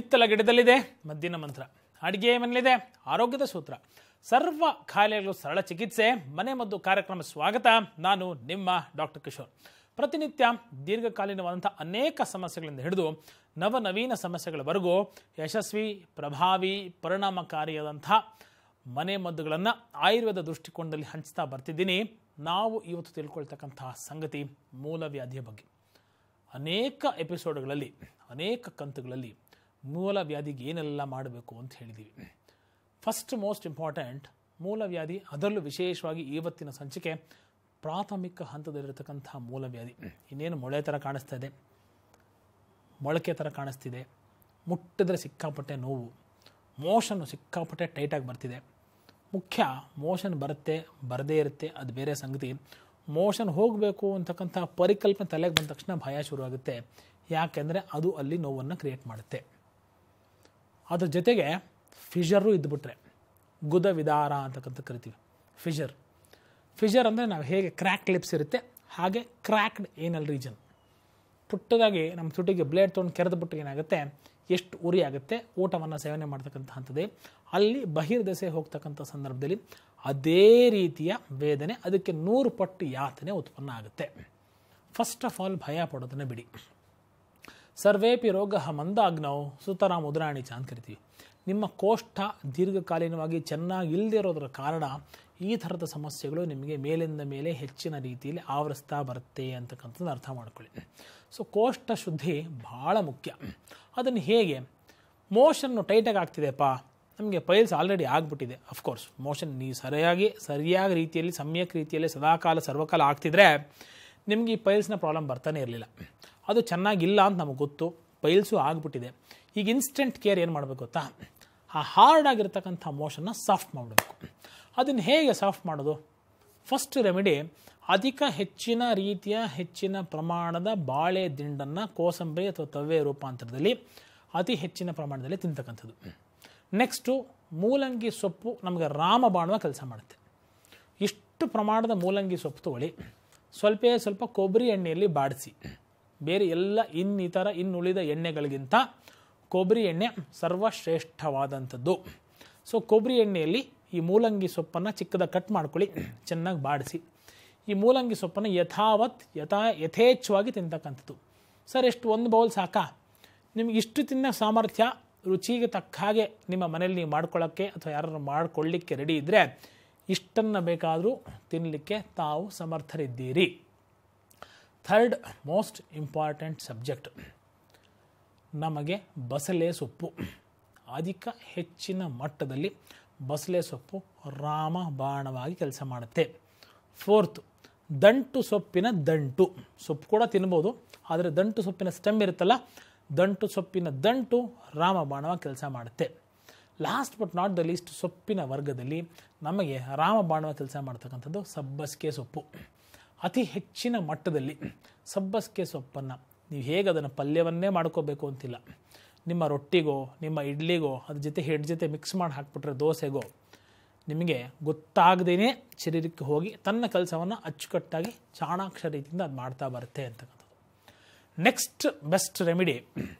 ಹಿತ್ತಲ ಗಿಡದಲ್ಲಿದೆ ಮದ್ದಿನ ಮಂತ್ರ, ಅಡಿಗೆ ಮನೆಯಲ್ಲಿದೆ ಆರೋಗ್ಯದ ಸೂತ್ರ, ಸರ್ವ ಖಾಯಿಲೆಗಳು ಸರಳ ಚಿಕಿತ್ಸೆ, ಮನೆ ಮದ್ದು ಕಾರ್ಯಕ್ರಮ ಸ್ವಾಗತ. ನಾನು ನಿಮ್ಮ ಡಾಕ್ಟರ್ ಕಿಶೋರ್. ಪ್ರತಿನಿತ್ಯ ದೀರ್ಘಕಾಲೀನವಾದಂಥ ಅನೇಕ ಸಮಸ್ಯೆಗಳಿಂದ ಹಿಡಿದು ನವನವೀನ ಸಮಸ್ಯೆಗಳವರೆಗೂ ಯಶಸ್ವಿ, ಪ್ರಭಾವಿ, ಪರಿಣಾಮಕಾರಿಯಾದಂಥ ಮನೆ ಮದ್ದುಗಳನ್ನು ಆಯುರ್ವೇದ ದೃಷ್ಟಿಕೋನದಲ್ಲಿ ಹಂಚ್ತಾ ಬರ್ತಿದ್ದೀನಿ. ನಾವು ಇವತ್ತು ತಿಳ್ಕೊಳ್ತಕ್ಕಂತಹ ಸಂಗತಿ ಮೂಲವ್ಯಾಧಿಯ ಬಗ್ಗೆ. ಅನೇಕ ಎಪಿಸೋಡ್ಗಳಲ್ಲಿ, ಅನೇಕ ಕಂತುಗಳಲ್ಲಿ ಮೂಲವ್ಯಾಧಿಗೆ ಏನೆಲ್ಲ ಮಾಡಬೇಕು ಅಂತ ಹೇಳಿದ್ದೀವಿ. ಫಸ್ಟ್ ಮೋಸ್ಟ್ ಇಂಪಾರ್ಟೆಂಟ್ ಮೂಲವ್ಯಾಧಿ, ಅದರಲ್ಲೂ ವಿಶೇಷವಾಗಿ ಇವತ್ತಿನ ಸಂಚಿಕೆ ಪ್ರಾಥಮಿಕ ಹಂತದಲ್ಲಿರತಕ್ಕಂಥ ಮೂಲವ್ಯಾಧಿ. ಇನ್ನೇನು ಮೊಳೆ ಥರ ಕಾಣಿಸ್ತಾ ಇದೆ, ಮೊಳಕೆ ಥರ ಕಾಣಿಸ್ತಿದೆ, ಮುಟ್ಟಿದ್ರೆ ಸಿಕ್ಕಾಪಟ್ಟೆ ನೋವು, ಮೋಷನ್ನು ಸಿಕ್ಕಾಪಟ್ಟೆ ಟೈಟಾಗಿ ಬರ್ತಿದೆ. ಮುಖ್ಯ ಮೋಷನ್ ಬರುತ್ತೆ, ಬರದೇ ಇರುತ್ತೆ, ಅದು ಬೇರೆ ಸಂಗತಿ. ಮೋಷನ್ ಹೋಗಬೇಕು ಅಂತಕ್ಕಂಥ ಪರಿಕಲ್ಪನೆ ತಲೆಗೆ ಬಂದ ತಕ್ಷಣ ಭಯ ಶುರುವಾಗುತ್ತೆ. ಯಾಕೆಂದರೆ ಅದು ಅಲ್ಲಿ ನೋವನ್ನು ಕ್ರಿಯೇಟ್ ಮಾಡುತ್ತೆ. ಅದ್ರ ಜೊತೆಗೆ ಫಿಷರು ಇದ್ದುಬಿಟ್ರೆ, ಗುದ ವಿದಾರ ಅಂತಕ್ಕಂಥ ಕರಿತೀವಿ. ಫಿಷರ್ ಅಂದರೆ ನಾವು ಹೇಗೆ ಕ್ರ್ಯಾಕ್ ಲಿಪ್ಸ್ ಇರುತ್ತೆ ಹಾಗೆ ಕ್ರ್ಯಾಕ್ಡ್ ಏನಲ್ ರೀಜನ್. ಪುಟ್ಟದಾಗಿ ನಮ್ಮ ತುಟಿಗೆ ಬ್ಲೇಡ್ ತೊಗೊಂಡು ಕೆರೆದ್ಬಿಟ್ಟು ಏನಾಗುತ್ತೆ, ಎಷ್ಟು ಉರಿ ಆಗುತ್ತೆ ಊಟವನ್ನು ಸೇವನೆ ಮಾಡ್ತಕ್ಕಂಥ ಹಂತದೆ. ಅಲ್ಲಿ ಬಹಿರ್ದೆಸೆ ಹೋಗ್ತಕ್ಕಂಥ ಸಂದರ್ಭದಲ್ಲಿ ಅದೇ ರೀತಿಯ ವೇದನೆ, ಅದಕ್ಕೆ 100 ಪಟ್ಟು ಯಾತನೆ ಉತ್ಪನ್ನ ಆಗುತ್ತೆ. ಫಸ್ಟ್ ಆಫ್ ಆಲ್ ಭಯ ಪಡೋದನ್ನು ಬಿಡಿ. ಸರ್ವೇಪಿ ರೋಗ ಮಂದಾಗ್ನೌ ಸುತರಾಮ್ ಉದ್ರಾಣಿಚ ಅಂತ ಕರಿತೀವಿ. ನಿಮ್ಮ ಕೋಷ್ಠ ದೀರ್ಘಕಾಲೀನವಾಗಿ ಚೆನ್ನಾಗಿ ಇಲ್ಲದಿರೋದ್ರ ಕಾರಣ ಈ ಥರದ ಸಮಸ್ಯೆಗಳು ನಿಮಗೆ ಮೇಲಿಂದ ಮೇಲೆ ಹೆಚ್ಚಿನ ರೀತಿಯಲ್ಲಿ ಆವರಿಸ್ತಾ ಬರುತ್ತೆ ಅಂತಕ್ಕಂಥದ್ದು ಅರ್ಥ ಮಾಡ್ಕೊಳ್ಳಿ. ಸೊ ಕೋಷ್ಠ ಶುದ್ಧಿ ಭಾಳ ಮುಖ್ಯ. ಅದನ್ನು ಹೇಗೆ? ಮೋಷನ್ನು ಟೈಟಾಗಿ ಆಗ್ತಿದೆಪ್ಪ, ನಮಗೆ ಪೈಲ್ಸ್ ಆಲ್ರೆಡಿ ಆಗಿಬಿಟ್ಟಿದೆ. ಅಫ್ಕೋರ್ಸ್ ಮೋಷನ್ ನೀವು ಸರಿಯಾಗಿ ರೀತಿಯಲ್ಲಿ, ಸಮ್ಯಕ್ ರೀತಿಯಲ್ಲಿ ಸದಾಕಾಲ ಸರ್ವಕಾಲ ಆಗ್ತಿದ್ರೆ ನಿಮಗೆ ಈ ಪೈಲ್ಸ್ನ ಪ್ರಾಬ್ಲಮ್ ಬರ್ತಾನೆ ಇರಲಿಲ್ಲ. ಅದು ಚೆನ್ನಾಗಿಲ್ಲ ಅಂತ ನಮಗೆ ಗೊತ್ತು, ಪೈಲ್ಸು ಆಗಿಬಿಟ್ಟಿದೆ. ಈಗ ಇನ್ಸ್ಟೆಂಟ್ ಕೇರ್ ಏನು ಮಾಡಬೇಕು ಗೊತ್ತಾ? ಆ ಹಾರ್ಡ್ ಆಗಿರ್ತಕ್ಕಂಥ ಮೋಷನ್ನ ಸಾಫ್ಟ್ ಮಾಡಬೇಕು. ಅದನ್ನು ಹೇಗೆ ಸಾಫ್ಟ್ ಮಾಡೋದು? ಫಸ್ಟ್ ರೆಮಿಡಿ, ಹೆಚ್ಚಿನ ಪ್ರಮಾಣದ ಬಾಳೆ ದಿಂಡನ್ನು ಕೋಸಂಬರಿ ಅಥವಾ ತವ್ವೆ ರೂಪಾಂತರದಲ್ಲಿ ಅತಿ ಹೆಚ್ಚಿನ ಪ್ರಮಾಣದಲ್ಲಿ ತಿಂತಕ್ಕಂಥದ್ದು. ನೆಕ್ಸ್ಟು ಮೂಲಂಗಿ ಸೊಪ್ಪು ನಮಗೆ ರಾಮಬಾಣವ ಕೆಲಸ ಮಾಡುತ್ತೆ. ಇಷ್ಟು ಪ್ರಮಾಣದ ಮೂಲಂಗಿ ಸೊಪ್ಪು ತಗೊಳ್ಳಿ, ಸ್ವಲ್ಪ ಕೊಬ್ಬರಿ ಎಣ್ಣೆಯಲ್ಲಿ ಬಾಡಿಸಿ. ಬೇರೆ ಎಲ್ಲ ಇನ್ನುಳಿದ ಎಣ್ಣೆಗಳಿಗಿಂತ ಕೊಬ್ಬರಿ ಎಣ್ಣೆ ಸರ್ವಶ್ರೇಷ್ಠವಾದಂಥದ್ದು. ಸೊ ಕೊಬ್ಬರಿ ಎಣ್ಣೆಯಲ್ಲಿ ಈ ಮೂಲಂಗಿ ಸೊಪ್ಪನ್ನು ಚಿಕ್ಕದಾಗಿ ಕಟ್ ಮಾಡ್ಕೊಳ್ಳಿ, ಚೆನ್ನಾಗಿ ಬಾಡಿಸಿ. ಈ ಮೂಲಂಗಿ ಸೊಪ್ಪನ್ನು ಯಥೇಚ್ಛವಾಗಿ ತಿಂತಕ್ಕಂಥದ್ದು. ಸರ್ ಎಷ್ಟು, 1 ಬೌಲ್ ಸಾಕಾ? ನಿಮ್ಗೆ ಇಷ್ಟು ತಿನ್ನೋ ಸಾಮರ್ಥ್ಯ, ರುಚಿಗೆ ತಕ್ಕ ಹಾಗೆ ನಿಮ್ಮ ಮನೇಲಿ ನೀವು ಮಾಡ್ಕೊಳ್ಳೋಕ್ಕೆ ಅಥವಾ ಯಾರು ಮಾಡಿಕೊಳ್ಳಿಕ್ಕೆ ರೆಡಿ ಇದ್ದರೆ ಇಷ್ಟನ್ನು ಬೇಕಾದರೂ ತಿನ್ನಲಿಕ್ಕೆ ತಾವು ಸಮರ್ಥರಿದ್ದೀರಿ. ಥರ್ಡ್ ಮೋಸ್ಟ್ ಇಂಪಾರ್ಟೆಂಟ್ ಸಬ್ಜೆಕ್ಟ್, ನಮಗೆ ಬಸಳೆ ಸೊಪ್ಪು. ಹೆಚ್ಚಿನ ಮಟ್ಟದಲ್ಲಿ ಬಸಳೆ ಸೊಪ್ಪು ರಾಮಬಾಣವಾಗಿ ಕೆಲಸ ಮಾಡುತ್ತೆ. ಫೋರ್ತ್, ದಂಟು ಸೊಪ್ಪಿನ ದಂಟು. ಸೊಪ್ಪು ಕೂಡ ತಿನ್ಬೋದು, ಆದರೆ ದಂಟು ಸೊಪ್ಪಿನ ಸ್ಟೆಮ್ ಇರುತ್ತಲ್ಲ, ದಂಟು ಸೊಪ್ಪಿನ ದಂಟು ರಾಮಬಾಣವಾಗಿ ಕೆಲಸ ಮಾಡುತ್ತೆ. Last but not the least, ಸೊಪ್ಪಿನ ವರ್ಗದಲ್ಲಿ ನಮಗೆ ರಾಮಬಾಣವಾಗಿ ಕೆಲಸ ಮಾಡ್ತಕ್ಕಂಥದ್ದು ಸಬ್ಬಸಿಗೆ ಸೊಪ್ಪು. ಅತಿ ಹೆಚ್ಚಿನ ಮಟ್ಟದಲ್ಲಿ ಸಬ್ಬಸಿಗೆ ಸೊಪ್ಪನ್ನು ನೀವು ಹೇಗೆ ಅದನ್ನು ಪಲ್ಯವನ್ನೇ ಮಾಡ್ಕೋಬೇಕು ಅಂತಿಲ್ಲ, ನಿಮ್ಮ ರೊಟ್ಟಿಗೋ ನಿಮ್ಮ ಇಡ್ಲಿಗೋ ಅದ್ರ ಜೊತೆ ಹೆಡ್ ಜೊತೆ ಮಿಕ್ಸ್ ಮಾಡಿ ಹಾಕ್ಬಿಟ್ರೆ ದೋಸೆಗೋ ನಿಮಗೆ ಗೊತ್ತಾಗದೇ ಶರೀರಕ್ಕೆ ಹೋಗಿ ತನ್ನ ಕೆಲಸವನ್ನು ಅಚ್ಚುಕಟ್ಟಾಗಿ ಚಾಣಾಕ್ಷ ರೀತಿಯಿಂದ ಅದು ಮಾಡ್ತಾ ಬರುತ್ತೆ ಅಂತಕ್ಕಂಥದ್ದು. ನೆಕ್ಸ್ಟ್ ಬೆಸ್ಟ್ ರೆಮಿಡಿ,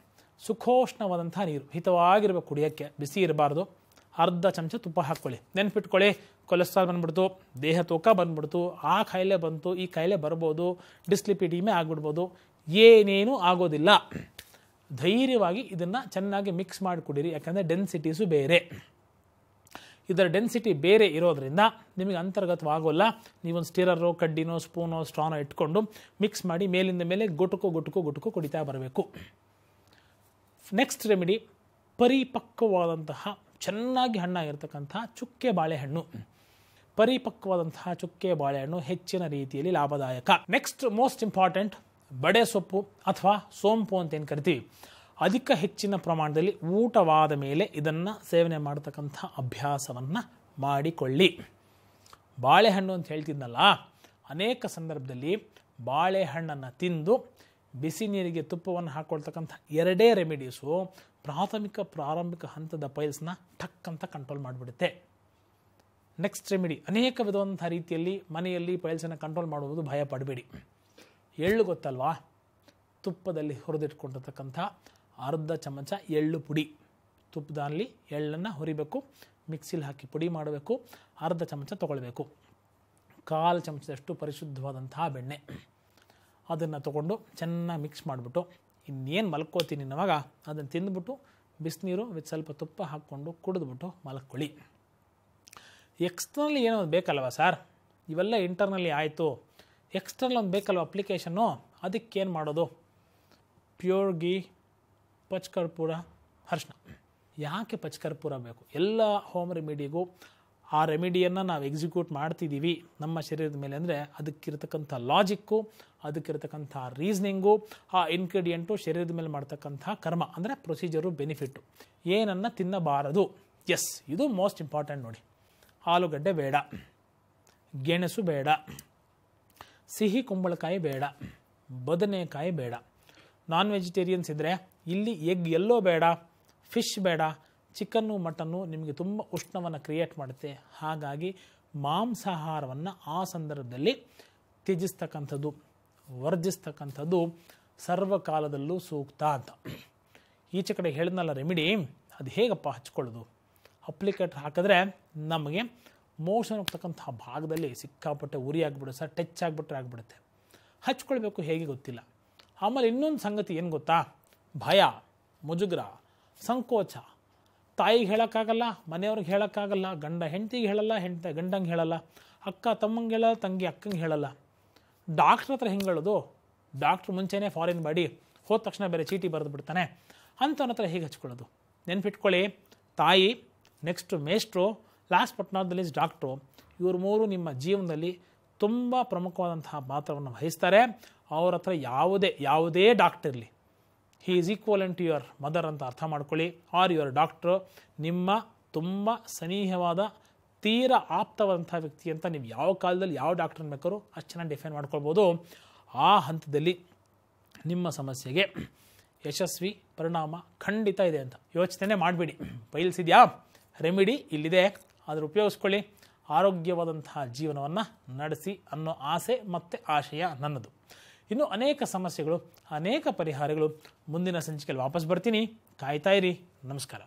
ಸುಖೋಷ್ಣವಾದಂಥ ನೀರು, ಹಿತವಾಗಿರಬೇಕು ಕುಡಿಯೋಕ್ಕೆ, ಬಿಸಿ ಇರಬಾರ್ದು. ಅರ್ಧ ಚಮಚ ತುಪ್ಪ ಹಾಕ್ಕೊಳ್ಳಿ. ನೆನ್ಪಿಟ್ಕೊಳ್ಳಿ, ಕೊಲೆಸ್ಟ್ರಾಲ್ ಬಂದ್ಬಿಡ್ತು, ದೇಹ ತೂಕ ಬಂದ್ಬಿಡ್ತು, ಆ ಕಾಯಿಲೆ ಬಂತು, ಈ ಕಾಯಿಲೆ ಬರ್ಬೋದು, ಡಿಸ್ಲಿಪಿಡಿಮೆ ಆಗಿಬಿಡ್ಬೋದು. ಏನೇನೂ ಆಗೋದಿಲ್ಲ. ಧೈರ್ಯವಾಗಿ ಇದನ್ನು ಚೆನ್ನಾಗಿ ಮಿಕ್ಸ್ ಮಾಡಿ ಕುಡೀರಿ. ಯಾಕಂದರೆ ಡೆನ್ಸಿಟೀಸು ಬೇರೆ, ಇದರ ಡೆನ್ಸಿಟಿ ಬೇರೆ ಇರೋದ್ರಿಂದ ನಿಮಗೆ ಅಂತರ್ಗತವಾಗೋಲ್ಲ. ನೀವೊಂದು ಸ್ಟಿರರೋ, ಕಡ್ಡಿನೋ, ಸ್ಪೂನೋ, ಸ್ಟ್ರಾನೋ ಇಟ್ಕೊಂಡು ಮಿಕ್ಸ್ ಮಾಡಿ ಮೇಲಿಂದ ಮೇಲೆ ಗುಟುಕು ಕುಡಿತಾ ಬರಬೇಕು. ನೆಕ್ಸ್ಟ್ ರೆಮಿಡಿ, ಪರಿಪಕ್ವವಾದಂತಹ ಚೆನ್ನಾಗಿ ಹಣ್ಣಾಗಿರ್ತಕ್ಕಂತಹ ಚುಕ್ಕೆ ಬಾಳೆಹಣ್ಣು. ಪರಿಪಕ್ವವಾದಂತಹ ಚುಕ್ಕೆ ಬಾಳೆಹಣ್ಣು ಹೆಚ್ಚಿನ ರೀತಿಯಲ್ಲಿ ಲಾಭದಾಯಕ. ನೆಕ್ಸ್ಟ್ ಮೋಸ್ಟ್ ಇಂಪಾರ್ಟೆಂಟ್, ಬಡೆ ಸೊಪ್ಪು ಅಥವಾ ಸೋಂಪು ಅಂತ ಏನು ಕರಿತೀವಿ. ಹೆಚ್ಚಿನ ಪ್ರಮಾಣದಲ್ಲಿ ಊಟವಾದ ಮೇಲೆ ಇದನ್ನು ಸೇವನೆ ಮಾಡತಕ್ಕಂಥ ಅಭ್ಯಾಸವನ್ನು ಮಾಡಿಕೊಳ್ಳಿ. ಬಾಳೆಹಣ್ಣು ಅಂತ ಹೇಳ್ತಿದ್ನಲ್ಲ, ಅನೇಕ ಸಂದರ್ಭದಲ್ಲಿ ಬಾಳೆಹಣ್ಣನ್ನು ತಿಂದು ಬಿಸಿ ನೀರಿಗೆ ತುಪ್ಪವನ್ನು ಹಾಕ್ಕೊಳ್ತಕ್ಕಂಥ 2 ರೆಮಿಡೀಸು ಪ್ರಾರಂಭಿಕ ಹಂತದ ಪೈಲ್ಸ್ನ ಟಕ್ಕಂತ ಕಂಟ್ರೋಲ್ ಮಾಡಿಬಿಡುತ್ತೆ. ನೆಕ್ಸ್ಟ್ ರೆಮಿಡಿ, ಅನೇಕ ವಿಧವಾದಂಥ ರೀತಿಯಲ್ಲಿ ಮನೆಯಲ್ಲಿ ಪೈಲ್ಸನ್ನು ಕಂಟ್ರೋಲ್ ಮಾಡುವುದು ಭಯ ಪಡಬೇಡಿ. ಎಳ್ಳು ಗೊತ್ತಲ್ವಾ, ತುಪ್ಪದಲ್ಲಿ ಹುರಿದಿಟ್ಕೊಂಡಿರ್ತಕ್ಕಂಥ ಅರ್ಧ ಚಮಚ ಎಳ್ಳು ಪುಡಿ, ತುಪ್ಪದಲ್ಲಿ ಎಳ್ಳನ್ನು ಹುರಿಬೇಕು, ಮಿಕ್ಸಿಲಿ ಹಾಕಿ ಪುಡಿ ಮಾಡಬೇಕು, ಅರ್ಧ ಚಮಚ ತೊಗೊಳ್ಬೇಕು. 1/4 ಚಮಚದಷ್ಟು ಪರಿಶುದ್ಧವಾದಂತಹ ಬೆಣ್ಣೆ, ಅದನ್ನು ತೊಗೊಂಡು ಚೆನ್ನಾಗಿ ಮಿಕ್ಸ್ ಮಾಡಿಬಿಟ್ಟು ಇನ್ನೇನು ಮಲ್ಕೋತೀನಿ ನವಾಗ ಅದನ್ನು ತಿಂದುಬಿಟ್ಟು ಬಿಸಿನೀರು ವಿತ್ ಸ್ವಲ್ಪ ತುಪ್ಪ ಹಾಕ್ಕೊಂಡು ಕುಡಿದ್ಬಿಟ್ಟು ಮಲ್ಕೊಳ್ಳಿ. ಎಕ್ಸ್ಟರ್ನಲಿ ಏನೋ ಬೇಕಲ್ವ ಸರ್, ಇವೆಲ್ಲ ಇಂಟರ್ನಲ್ಲಿ ಆಯಿತು, ಎಕ್ಸ್ಟರ್ನಲ್ ಒಂದು ಬೇಕಲ್ವ ಅಪ್ಲಿಕೇಶನ್ನು, ಅದಕ್ಕೇನು ಮಾಡೋದು? ಪ್ಯೂರ್ ಗೀ, ಪಚ್ಕರ್ಪೂರ, ಅರಿಶಿನ. ಯಾಕೆ ಪಚ್ಕರ್ಪೂರ ಬೇಕು? ಎಲ್ಲ ಹೋಮ್ ರೆಮಿಡಿಗೂ ಆ ರೆಮಿಡಿಯನ್ನು ನಾವು ಎಕ್ಸಿಕ್ಯೂಟ್ ಮಾಡ್ತಿದ್ದೀವಿ ನಮ್ಮ ಶರೀರದ ಮೇಲೆ ಅಂದರೆ ಅದಕ್ಕಿರ್ತಕ್ಕಂಥ ಲಾಜಿಕ್ಕು, ಅದಕ್ಕಿರ್ತಕ್ಕಂಥ ರೀಸ್ನಿಂಗು, ಆ ಇನ್ಗ್ರೀಡಿಯೆಂಟು ಶರೀರದ ಮೇಲೆ ಮಾಡ್ತಕ್ಕಂಥ ಕರ್ಮ ಅಂದರೆ ಪ್ರೊಸೀಜರು, ಬೆನಿಫಿಟ್ಟು, ಏನನ್ನು ತಿನ್ನಬಾರದು. ಎಸ್, ಇದು ಮೋಸ್ಟ್ ಇಂಪಾರ್ಟೆಂಟ್ ನೋಡಿ. ಆಲೂಗಡ್ಡೆ ಬೇಡ, ಗೆಣಸು ಬೇಡ, ಸಿಹಿ ಕುಂಬಳಕಾಯಿ ಬೇಡ, ಬದನೆಕಾಯಿ ಬೇಡ. ನಾನ್ ವೆಜಿಟೇರಿಯನ್ಸ್ ಇದ್ದರೆ ಇಲ್ಲಿ ಎಗ್ ಎಲ್ಲೋ ಬೇಡ, ಫಿಶ್ ಬೇಡ. ಚಿಕನ್ನು ಮಟನ್ನು ನಿಮಗೆ ತುಂಬ ಉಷ್ಣವನ್ನು ಕ್ರಿಯೇಟ್ ಮಾಡುತ್ತೆ. ಹಾಗಾಗಿ ಮಾಂಸಾಹಾರವನ್ನು ಆ ಸಂದರ್ಭದಲ್ಲಿ ತ್ಯಜಿಸ್ತಕ್ಕಂಥದ್ದು, ವರ್ಜಿಸ್ತಕ್ಕಂಥದ್ದು ಸರ್ವಕಾಲದಲ್ಲೂ ಸೂಕ್ತ ಅಂತ. ಈಚೆ ಕಡೆ ಹೇಳಿದ್ನಲ್ಲ ರೆಮಿಡಿ, ಅದು ಹೇಗಪ್ಪ ಹಚ್ಕೊಳ್ಳೋದು? ಅಪ್ಲಿಕೇಟರ್ ಹಾಕಿದ್ರೆ ನಮಗೆ ಮೋಷನ್ ಹೋಗ್ತಕ್ಕಂಥ ಭಾಗದಲ್ಲಿ ಸಿಕ್ಕಾಪಟ್ಟೆ ಉರಿ ಆಗಿಬಿಡುತ್ತೆ ಸರ್, ಟಚ್ ಆಗಿಬಿಟ್ರೆ ಆಗಿಬಿಡುತ್ತೆ. ಹಚ್ಕೊಳ್ಬೇಕು ಹೇಗೆ ಗೊತ್ತಿಲ್ಲ. ಆಮೇಲೆ ಇನ್ನೊಂದು ಸಂಗತಿ ಏನು ಗೊತ್ತಾ? ಭಯ, ಮುಜುಗರ, ಸಂಕೋಚ. ತಾಯಿಗೆ ಹೇಳೋಕ್ಕಾಗಲ್ಲ, ಮನೆಯವ್ರಿಗೆ ಹೇಳೋಕ್ಕಾಗಲ್ಲ, ಗಂಡ ಹೆಂಡತಿಗೆ ಹೇಳಲ್ಲ, ಹೆಂಡತಿ ಗಂಡಂಗೆ ಹೇಳಲ್ಲ, ಅಕ್ಕ ತಮ್ಮಂಗೆ ಹೇಳಲ್ಲ, ತಂಗಿ ಅಕ್ಕಂಗೆ ಹೇಳಲ್ಲ. ಡಾಕ್ಟ್ರ್ ಹತ್ರ ಹೆಂಗೆ ಹೇಳೋದು? ಡಾಕ್ಟ್ರು ಮುಂಚೆನೇ ಫಾರಿನ್ ಬಾಡಿ, ಹೋದ ತಕ್ಷಣ ಬೇರೆ ಚೀಟಿ ಬರೆದು ಬಿಡ್ತಾನೆ, ಅಂಥವನ ಹತ್ರ ಹೇಗೆ ಹಚ್ಕೊಳ್ಳೋದು? ನೆನ್ಪಿಟ್ಕೊಳ್ಳಿ, ತಾಯಿ, ನೆಕ್ಸ್ಟು ಮೇಷ್ಟ್ರು, last but not the least doctor. ಇವರು ಮೂರು ನಿಮ್ಮ ಜೀವನದಲ್ಲಿ ತುಂಬ ಪ್ರಮುಖವಾದಂತಹ ಪಾತ್ರವನ್ನು ವಹಿಸ್ತಾರೆ. ಅವ್ರ ಹತ್ರ ಯಾವುದೇ ಡಾಕ್ಟರ್ ಇರಲಿ, he is equivalent to your mother ಅಂತ ಅರ್ಥ ಮಾಡ್ಕೊಳ್ಳಿ, ಆರ್ ಯುವರ್ ಡಾಕ್ಟ್ರು. ನಿಮ್ಮ ತುಂಬ ಸನಿಹವಾದ, ತೀರ ಆಪ್ತವಾದಂಥ ವ್ಯಕ್ತಿ ಅಂತ ನೀವು ಯಾವ ಕಾಲದಲ್ಲಿ ಯಾವ ಡಾಕ್ಟ್ರನ್ನ ಬೇಕಾದ್ರೂ ಅಷ್ಟು ಚೆನ್ನಾಗಿ ಡಿಫೈನ್ ಮಾಡ್ಕೊಳ್ಬೋದು. ಆ ಹಂತದಲ್ಲಿ ನಿಮ್ಮ ಸಮಸ್ಯೆಗೆ ಯಶಸ್ವಿ ಪರಿಣಾಮ ಖಂಡಿತ ಇದೆ ಅಂತ ಯೋಚನೆ ಮಾಡಬೇಡಿ. ಪೈಲ್ಸ್ ಇದೆಯಾ? ರೆಮಿಡಿ ಇಲ್ಲಿದೆ, ಅದನ್ನು ಉಪಯೋಗಿಸ್ಕೊಳ್ಳಿ. ಆರೋಗ್ಯವಾದಂತಹ ಜೀವನವನ್ನು ನಡೆಸಿ ಅನ್ನೋ ಆಸೆ ಮತ್ತು ಆಶಯ ನನ್ನದು. ಇನ್ನು ಅನೇಕ ಸಮಸ್ಯೆಗಳು, ಅನೇಕ ಪರಿಹಾರಗಳು ಮುಂದಿನ ಸಂಚಿಕೆಯಲ್ಲಿ ವಾಪಸ್ ಬರ್ತೀನಿ. ಕಾಯ್ತಾ ಇರಿ. ನಮಸ್ಕಾರ.